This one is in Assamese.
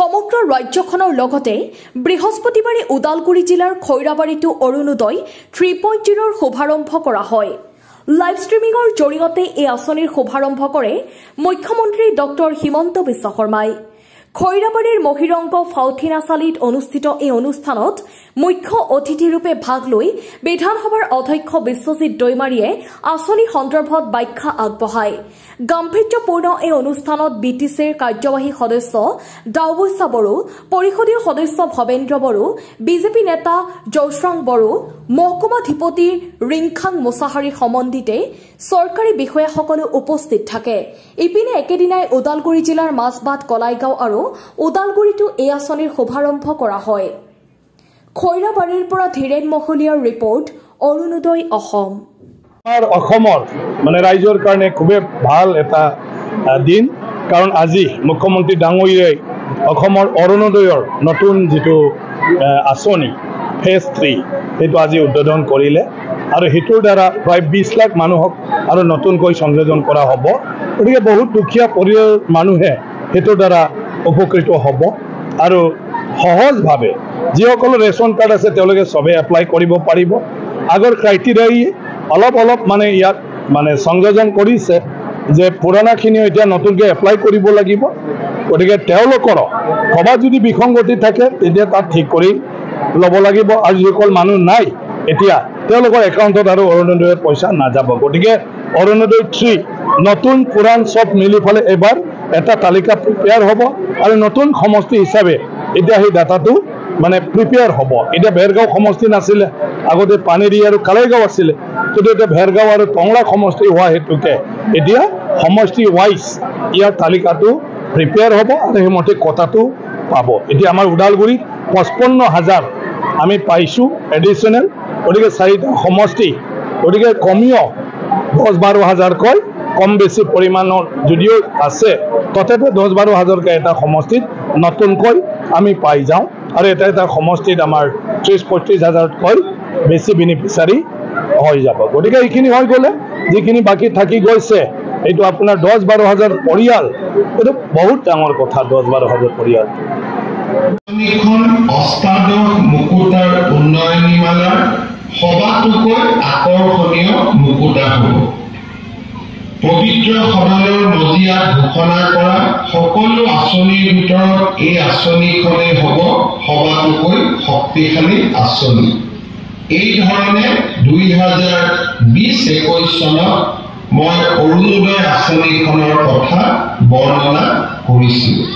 সমগ্ৰ ৰাজ্যখনৰ লগতে বৃহস্পতিবাৰে ওদালগুৰি জিলাৰ খৈৰাবাৰীতো অৰুণোদয় 3.0ৰ শুভাৰম্ভ কৰা হয়। লাইভ ষ্ট্ৰিমিঙৰ জৰিয়তে এই আঁচনিৰ শুভাৰম্ভ কৰে মুখ্যমন্ত্ৰী ডক্টৰ হিমন্ত বিশ্ব শৰ্মাই। খৈৰাবাৰীৰ মহিৰংগ ফাউথিনাচালিত অনুষ্ঠিত এই অনুষ্ঠানত মুখ্য অতিথিৰূপে ভাগ লৈ বিধানসভাৰ অধ্যক্ষ বিশ্বজিৎ দৈমাৰীয়ে আঁচনি সন্দৰ্ভত ব্যাখ্যা আগবঢ়ায়। গাম্ভীৰ্যপূৰ্ণ এই অনুষ্ঠানত বিটিচিৰ কাৰ্যবাহী সদস্য দাওবৈচা বড়ো, পৰিষদীয় সদস্য ভৱেন্দ্ৰ বড়ো, বিজেপি নেতা জৌশ্ৰাং বড়ো, মহকুমাধিপতি ৰিংখাং মোছাহাৰী সমন্বিতে চৰকাৰী বিষয়াসকলো উপস্থিত থাকে। ইপিনে একেদিনাই ওদালগুৰি জিলাৰ মাজবাট কলাইগাঁও আৰু ওদালগুৰিতো এই আঁচনিৰ শুভাৰম্ভ কৰা হয়। খৈৰাবাৰীৰ পৰা ধীৰেন মহলীয়াৰ ৰিপৰ্ট, অৰুণোদয় অসম। অসমৰ মানে ৰাইজৰ কাৰণে খুবেই ভাল এটা দিন, কাৰণ আজি মুখ্যমন্ত্ৰী ডাঙৰীয়াই অসমৰ অৰুণোদয়ৰ নতুন যিটো আঁচনি ফেজ 3 সেইটো আজি উদ্বোধন কৰিলে আৰু সেইটোৰ দ্বাৰা প্ৰায় 20 লাখ মানুহক আৰু নতুনকৈ সংযোজন কৰা হ'ব। গতিকে বহুত দুখীয়া পৰিয়ালৰ মানুহে সেইটোৰ দ্বাৰা উপকৃত হ'ব আৰু সহজভাৱে যিসকলৰ ৰেচন কাৰ্ড আছে তেওঁলোকে সবে এপ্লাই কৰিব পাৰিব। আগৰ ক্ৰাইটেৰিয়াই অলপ মানে ইয়াত মানে সংযোজন কৰিছে যে পুৰণাখিনিও এতিয়া নতুনকৈ এপ্লাই কৰিব লাগিব। গতিকে তেওঁলোকৰ ক'ৰবাত যদি বিসংগতি থাকে তেতিয়া তাত ঠিক কৰি ল'ব লাগিব, আৰু যিসকল মানুহ নাই এতিয়া তেওঁলোকৰ একাউণ্টত আৰু অৰুণোদয়ৰ পইচা নাযাব। গতিকে অৰুণোদয় 3 নতুন পুৰাণ চব মিলি পেলাই এবাৰ এটা তালিকা প্ৰিপেয়াৰ হ'ব আৰু নতুন সমষ্টি হিচাপে এতিয়া সেই ডাটাটো মানে প্ৰিপেয়াৰ হ'ব। এতিয়া ভেৰগাঁও সমষ্টি নাছিলে, আগতে পানেৰী আৰু কালাইগাঁও আছিলে, কিন্তু এতিয়া ভেৰগাঁও আৰু টংলা সমষ্টি হোৱা হেতুকে এতিয়া সমষ্টি ৱাইজ ইয়াৰ তালিকাটো প্ৰিপেয়াৰ হ'ব আৰু সেইমতে কটাটো পাব। এতিয়া আমাৰ ওদালগুৰিত 55,000 আমি পাইছোঁ এডিশ্যনেল, গতিকে 4টা সমষ্টি, গতিকে কমেও 10-12 হাজাৰকৈ কম বেছি পৰিমাণৰ যদিও আছে, তথাপি 10-12 হাজাৰকৈ এটা সমষ্টিত নতুনকৈ আমি পাই যাওঁ আৰু এটা সমষ্টিত আমাৰ 30-35 হাজাৰতকৈ বেছি বেনিফিচাৰী হৈ যাব। গতিকে এইখিনি হৈ গ'লে যিখিনি বাকী থাকি গৈছে এইটো আপোনাৰ 10-12 হাজাৰ পৰিয়াল, এইটো বহুত ডাঙৰ কথা। 10-12 হাজাৰ পৰিয়াল অষ্টাদশ মুকুতাৰ উন্নয়নীমালাৰ সবাতোকৈ আকৰ্ষণীয় মুকুতা হ'ব। পবিত্ৰ সদনৰ মজিয়াত ঘোষণা কৰা সকলো আঁচনিৰ ভিতৰত এই আঁচনিখনে হ'ব সবাতোকৈ শক্তিশালী আঁচনি। এই ধৰণে 2020-21 চনত মই অৰুণোদয় আঁচনিখনৰ কথা বৰ্ণনা কৰিছিলোঁ।